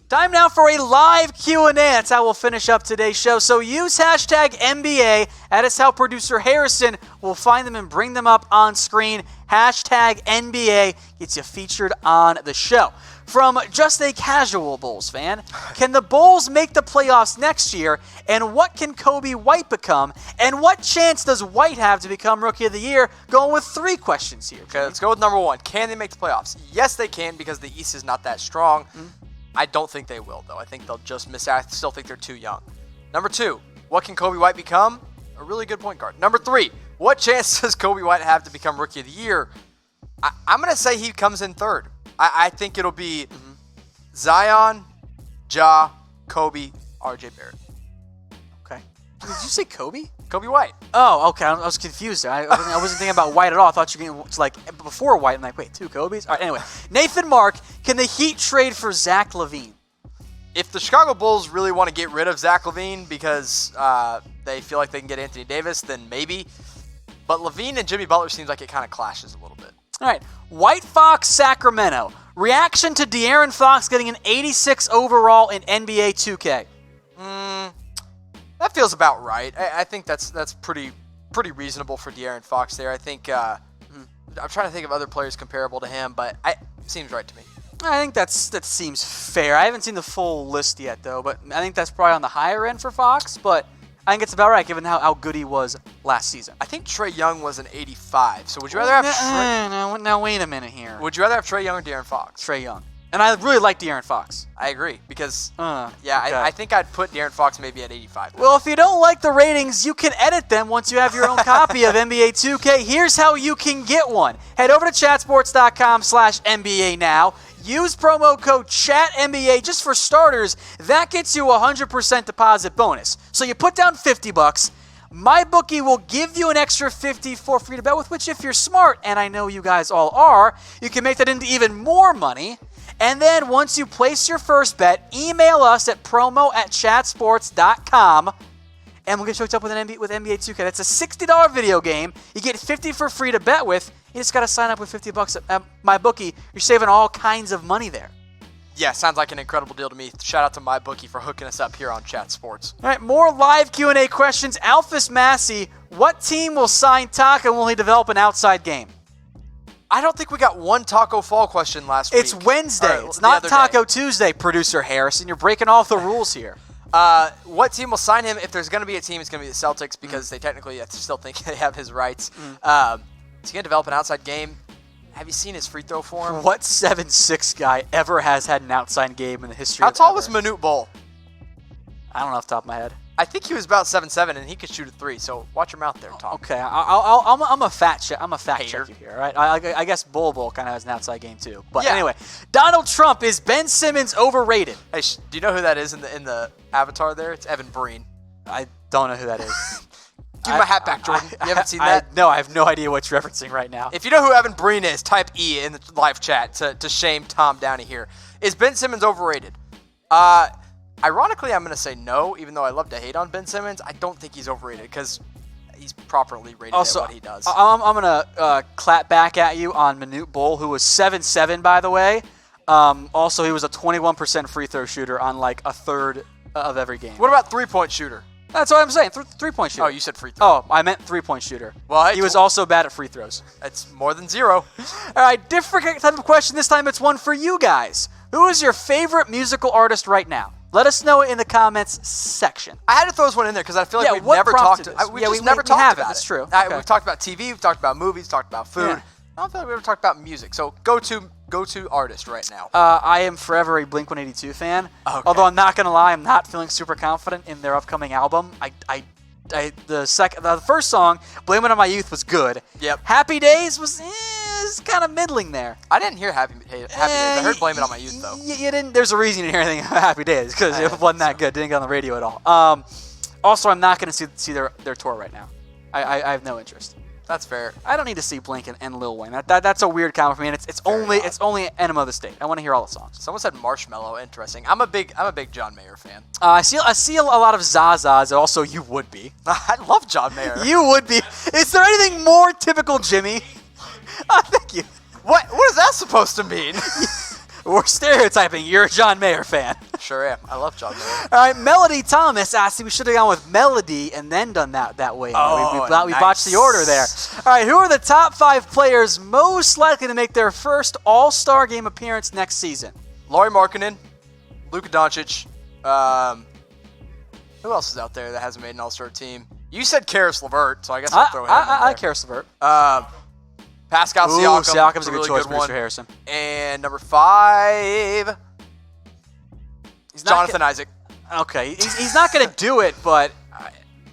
Time now for a live Q&A. That's how we'll finish up today's show. So use hashtag NBA. That is how producer Harrison will find them and bring them up on screen. Hashtag NBA gets you featured on the show. From just a casual Bulls fan, can the Bulls make the playoffs next year? And what can Coby White become? And what chance does White have to become Rookie of the Year? Going with 3 questions here. Okay, let's go with number 1. Can they make the playoffs? Yes, they can because the East is not that strong. Mm-hmm. I don't think they will, though. I think they'll just miss out. I still think they're too young. Number 2, what can Coby White become? A really good point guard. Number 3, what chance does Coby White have to become Rookie of the Year? I'm going to say he comes in 3rd. I think it'll be Zion, Ja, Coby, RJ Barrett. Okay. Did you say Coby? Coby White. Oh, okay. I was confused there. I wasn't thinking about White at all. I thought you were going to, like, before White. I'm like, wait, 2 Cobys? All right, anyway. Nathan Mark, can the Heat trade for Zach LaVine? If the Chicago Bulls really want to get rid of Zach LaVine because they feel like they can get Anthony Davis, then maybe. But LaVine and Jimmy Butler seems like it kind of clashes a little bit. All right. WhiteFox Sacramento. Reaction to De'Aaron Fox getting an 86 overall in NBA 2K. That feels about right. I think that's pretty reasonable for De'Aaron Fox there. I think I'm trying to think of other players comparable to him, but it seems right to me. I think that seems fair. I haven't seen the full list yet, though, but I think that's probably on the higher end for Fox, but I think it's about right given how good he was last season. I think Trae Young was an 85, so would you rather have Trae? Now, wait a minute here. Would you rather have Trae Young or De'Aaron Fox? Trae Young. And I really like De'Aaron Fox. I agree, because, okay. I think I'd put De'Aaron Fox maybe at 85. Well, if you don't like the ratings, you can edit them once you have your own copy of NBA 2K. Here's how you can get one. Head over to chatsports.com/NBA now. Use promo code CHATNBA just for starters. That gets you a 100% deposit bonus. So you put down $50. MyBookie will give you an extra $50 for free to bet with, which if you're smart, and I know you guys all are, you can make that into even more money. And then once you place your first bet, email us at promo@chatsports.com, and we'll get you hooked up with NBA 2K. That's a $60 video game. You get $50 for free to bet with. You just got to sign up with $50 at MyBookie. You're saving all kinds of money there. Yeah, sounds like an incredible deal to me. Shout out to MyBookie for hooking us up here on Chat Sports. All right, more live Q&A questions. Alphus Massey, what team will sign Tacko and will he develop an outside game? I don't think we got one Tacko Fall question last week. It's Wednesday. It's not Taco Tuesday, producer Harrison. You're breaking all the rules here. What team will sign him? If there's going to be a team, it's going to be the Celtics because they technically still think they have his rights. Is he going to develop an outside game? Have you seen his free throw form? What 7'6" guy ever has had an outside game in the history How of tall ever? was Manute Bol? I don't know off the top of my head. I think he was about 7'7", and he could shoot a 3, so watch your mouth there, Tom. Okay, I'm a fact check you here, all right? I guess Bull kind of has an outside game too. But anyway, Donald Trump, is Ben Simmons overrated? Hey, do you know who that is in the avatar there? It's Evan Breen. I don't know who that is. Give me my hat back, Jordan. You haven't seen that? No, I have no idea what you're referencing right now. If you know who Evan Breen is, type E in the live chat to shame Tom Downey here. Is Ben Simmons overrated? Ironically, I'm going to say no, even though I love to hate on Ben Simmons. I don't think he's overrated because he's properly rated at what he does. I'm going to clap back at you on Manute Bol, who was 7'7", by the way. Also, he was a 21% free throw shooter on like a third of every game. What about three-point shooter? That's what I'm saying, three-point shooter. Oh, you said free throw. Oh, I meant three-point shooter. Well, he was also bad at free throws. That's more than 0. All right, different type of question. This time it's one for you guys. Who is your favorite musical artist right now? Let us know in the comments section. I had to throw this one in there because I feel like we've never talked about it. That's true. We've talked about TV, we've talked about movies, we've talked about food. Yeah. I don't feel like we ever talked about music. So go to artist right now. I am forever a Blink-182 fan. Okay. Although I'm not gonna lie, I'm not feeling super confident in their upcoming album. The first song, "Blame It on My Youth," was good. Yep. "Happy Days" was kind of middling there. I didn't hear Happy Days. I heard "Blame It on My Youth" though. You didn't. There's a reason you didn't hear anything about "Happy Days" because it wasn't that good. Didn't get on the radio at all. Also, I'm not gonna see their tour right now. I have no interest. That's fair. I don't need to see Blink and Lil Wayne. That's a weird comment for me. And it's only Enema of the State. I want to hear all the songs. Someone said Marshmello. Interesting. I'm a big John Mayer fan. I see a lot of Zazas. Also, you would be. I love John Mayer. You would be. Is there anything more typical Jimmy? Thank you. What is that supposed to mean? We're stereotyping. You're a John Mayer fan. Sure am. I love John Miller. All right, Melody Thomas. See, we should have gone with Melody and then done that way. Oh, we botched the order there. All right, who are the top 5 players most likely to make their first All-Star Game appearance next season? Lauri Markkanen, Luka Doncic. Who else is out there that hasn't made an All-Star team? You said Karis LeVert, so I guess I'll throw him in there. I Karis LeVert. Pascal Siakam. Siakam's a good really choice, good Producer one. Harrison. And number 5, Jonathan Isaac. Okay, he's not going to do it, but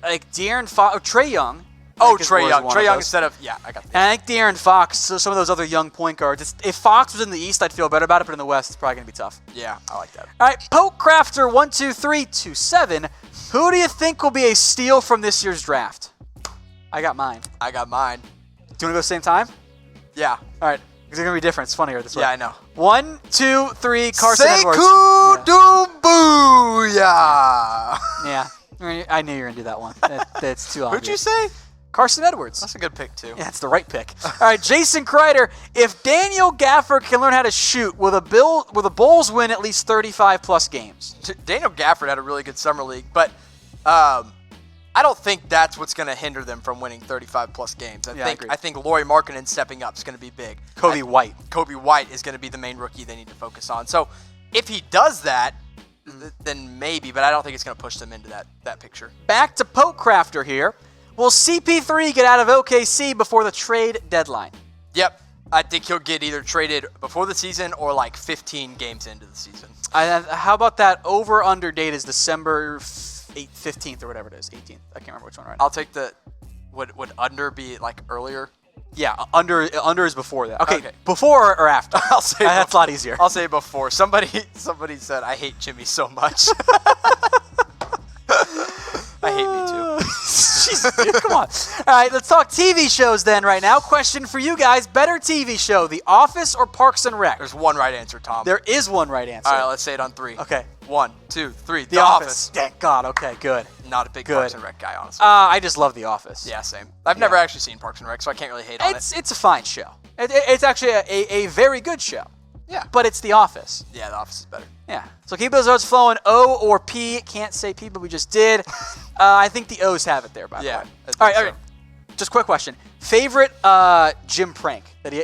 like De'Aaron Fox, or Trae Young. Oh, Trae Young. Trae Young instead of, I got that. And I think De'Aaron Fox, so some of those other young point guards. If Fox was in the East, I'd feel better about it, but in the West, it's probably going to be tough. Yeah, I like that. All right, pokecrafter12327. Who do you think will be a steal from this year's draft? I got mine. Do I got mine. you want to go same time? Yeah. All right, because it's going to be different. It's funnier this way. Yeah, I know. 1, 2, 3, Carson Edwards. Sekou Doumbouya. Yeah, I knew you were going to do that one. That's too obvious. Who'd you say? Carson Edwards. That's a good pick, too. Yeah, it's the right pick. All right, Jason Crider. If Daniel Gafford can learn how to shoot, will the Bulls win at least 35-plus games? Daniel Gafford had a really good summer league, but I don't think that's what's going to hinder them from winning 35-plus games. I think Lauri Markkanen stepping up is going to be big. Coby White is going to be the main rookie they need to focus on. So if he does that, then maybe, but I don't think it's going to push them into that picture. Back to Pokecrafter here. Will CP3 get out of OKC before the trade deadline? Yep. I think he'll get either traded before the season or like 15 games into the season. How about that over-under date is December 15th or whatever it is, 18th. I can't remember which one right now. I'll take the would under be like earlier? Yeah, under is before that. Okay. Before or after? I'll say that's a lot easier. I'll say before. Somebody said I hate Jimmy so much. I hate me too. Jesus, dude, come on. All right, let's talk TV shows then right now. Question for you guys. Better TV show, The Office or Parks and Rec? There's one right answer, Tom. There is one right answer. All right, let's say it on 3. Okay. 1, 2, 3. The Office. Thank God. Okay, good. Not a big Parks and Rec guy, honestly. I just love The Office. Yeah, same. I've never actually seen Parks and Rec, so I can't really hate on it. It's a fine show. It's actually a very good show. Yeah. But it's The Office. Yeah, The Office is better. Yeah. So keep those votes flowing. O or P. Can't say P, but we just did. I think the O's have it there, by the way. All right. Just quick question. Favorite gym prank that he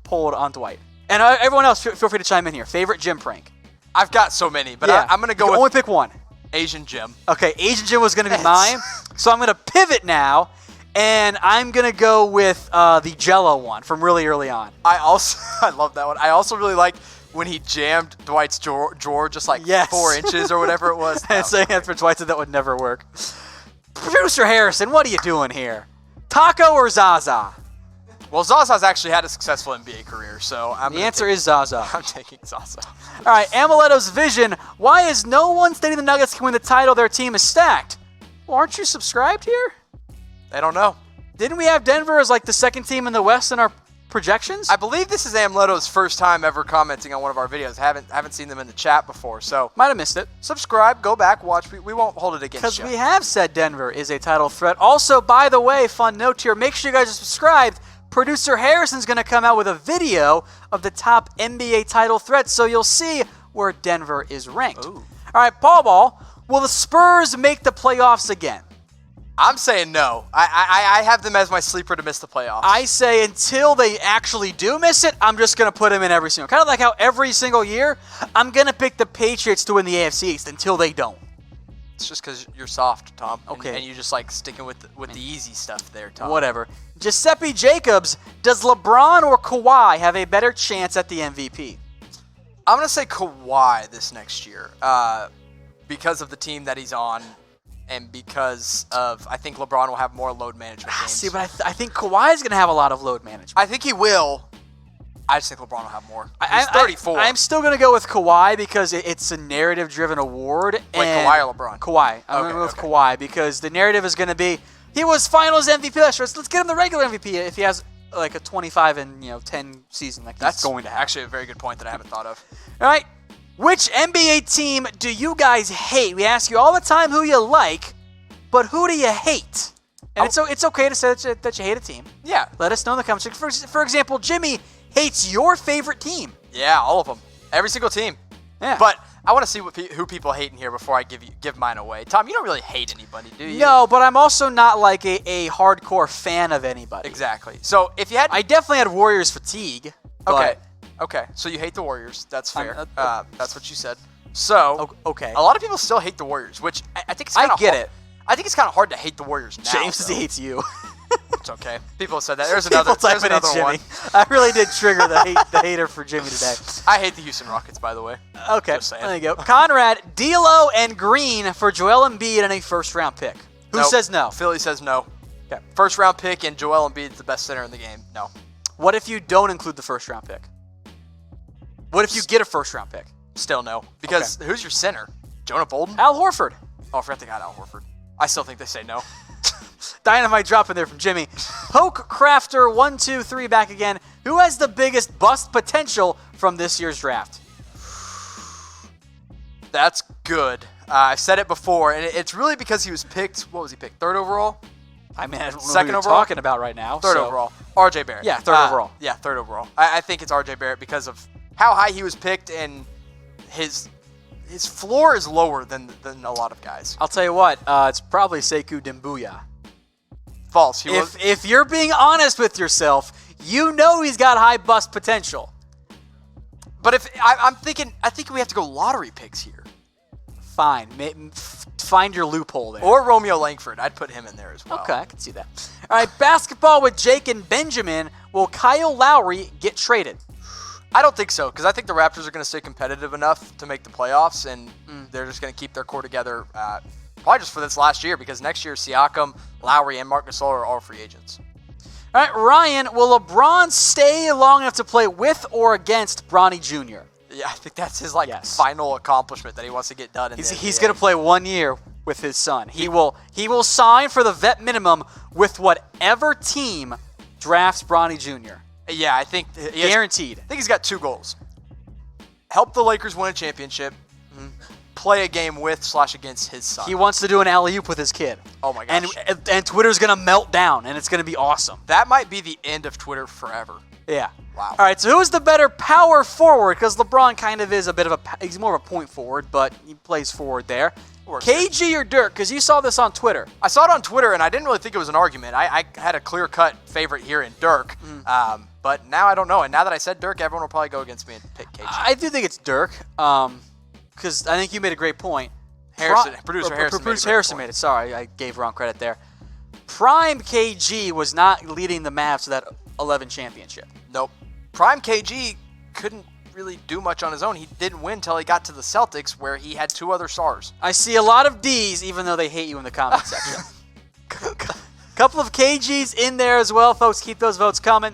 pulled on Dwight? And everyone else, feel free to chime in here. Favorite gym prank? I've got so many, but I'm going to go with only pick one. Asian Jim. Okay, Asian Jim was going to be mine. So I'm going to pivot now, and I'm going to go with the Jell-O one from really early on. I love that one. I also really liked when he jammed Dwight's drawer just like 4 inches or whatever it was. And saying that for Dwight said that would never work. Producer Harrison, what are you doing here? Tacko or Zaza? Well, Zaza's actually had a successful NBA career, so the answer is Zaza. I'm taking Zaza. All right, Amleto's vision. Why is no one stating the Nuggets can win the title? Their team is stacked. Well, aren't you subscribed here? I don't know. Didn't we have Denver as like the second team in the West in our projections? I believe this is Amleto's first time ever commenting on one of our videos. Haven't seen them in the chat before, so might have missed it. Subscribe, go back, watch. We won't hold it against you. Because we have said Denver is a title threat. Also, by the way, fun note here, make sure you guys are subscribed. Producer Harrison's going to come out with a video of the top NBA title threats, so you'll see where Denver is ranked. Ooh. All right, Paul Ball, will the Spurs make the playoffs again? I'm saying no. I have them as my sleeper to miss the playoffs. I say until they actually do miss it, I'm just going to put them in every single. Kind of like how every single year, I'm going to pick the Patriots to win the AFC East until they don't. It's just because you're soft, Tom. Okay. And you just like sticking with the easy stuff there, Tom. Whatever. Giuseppe Jacobs, does LeBron or Kawhi have a better chance at the MVP? I'm going to say Kawhi this next year because of the team that he's on. And because of, I think LeBron will have more load management games. See, but I think Kawhi is going to have a lot of load management. I think he will. I just think LeBron will have more. He's 34. I'm still going to go with Kawhi because it's a narrative-driven award. Wait, Kawhi or LeBron? Kawhi. I'm going to go with Kawhi because the narrative is going to be, he was Finals MVP last year. Let's get him the regular MVP if he has like a 25 and 10 season. Like that's going to happen. Actually a very good point that I haven't thought of. All right. Which NBA team do you guys hate? We ask you all the time who you like, but who do you hate? And it's okay to say that you hate a team. Yeah. Let us know in the comments. For example, Jimmy hates your favorite team. Yeah, all of them. Every single team. Yeah. But I want to see who people hate in here before I give mine away. Tom, you don't really hate anybody, do you? No, but I'm also not like a hardcore fan of anybody. Exactly. So if you had, I definitely had Warriors fatigue. Okay. Okay. So you hate the Warriors. That's fair. That's what you said. So okay. A lot of people still hate the Warriors, which I think it's kind of I get it. I think it's kind of hard to hate the Warriors now. James hates you. It's okay. People have said that. There's another one. I really did trigger the hater for Jimmy today. I hate the Houston Rockets, by the way. Okay, there you go. Conrad, D'Lo, and Green for Joel Embiid and a first-round pick. Who says no? Philly says no. Okay. First-round pick and Joel Embiid, the best center in the game. No. What if you don't include the first-round pick? What if you get a first-round pick? Still no. Because who's your center? Jonah Bolden? Al Horford. Oh, I forgot they got Al Horford. I still think they say no. Dynamite drop in there from Jimmy. Pokecrafter 123 back again. Who has the biggest bust potential from this year's draft? That's good. I've said it before, and it's really because he was picked. What was he picked? Third overall? I mean, I don't know second who overall. Talking about right now. Third overall. RJ Barrett. Yeah, third overall. Yeah, third overall. I think it's RJ Barrett because of how high he was picked, and his floor is lower than a lot of guys. I'll tell you what. It's probably Sekou Doumbouya. False. If you're being honest with yourself, you know he's got high bust potential. But if I'm thinking, I think we have to go lottery picks here. Fine. Find your loophole there. Or Romeo Langford. I'd put him in there as well. Okay, I can see that. All right, basketball with Jake and Benjamin. Will Kyle Lowry get traded? I don't think so, because I think the Raptors are going to stay competitive enough to make the playoffs, and they're just going to keep their core together probably just for this last year, because next year Siakam, Lowry, and Marc Gasol are all free agents. All right, Ryan, will LeBron stay long enough to play with or against Bronny Jr.? Yeah, I think that's his final accomplishment that he wants to get done. He's going to play 1 year with his son. He will sign for the vet minimum with whatever team drafts Bronny Jr. Yeah, I think guaranteed. I think he's got two goals: help the Lakers win a championship, play a game with/against his son. He wants to do an alley-oop with his kid. Oh my gosh! And Twitter's gonna melt down, and it's gonna be awesome. That might be the end of Twitter forever. Yeah. Wow. All right. So who's the better power forward? Because LeBron kind of is he's more of a point forward, but he plays forward there. KG or Dirk? Because you saw this on Twitter. I saw it on Twitter, and I didn't really think it was an argument. I had a clear-cut favorite here in Dirk, but now I don't know. And now that I said Dirk, everyone will probably go against me and pick KG. I do think it's Dirk, because I think you made a great point. Producer Harrison made it. Sorry, I gave wrong credit there. Prime KG was not leading the Mavs to that 11 championship. Nope. Prime KG couldn't really do much on his own. He didn't win until he got to the Celtics, where he had two other stars. I see a lot of D's, even though they hate you in the comment section. Couple of KGs in there as well, folks. Keep those votes coming.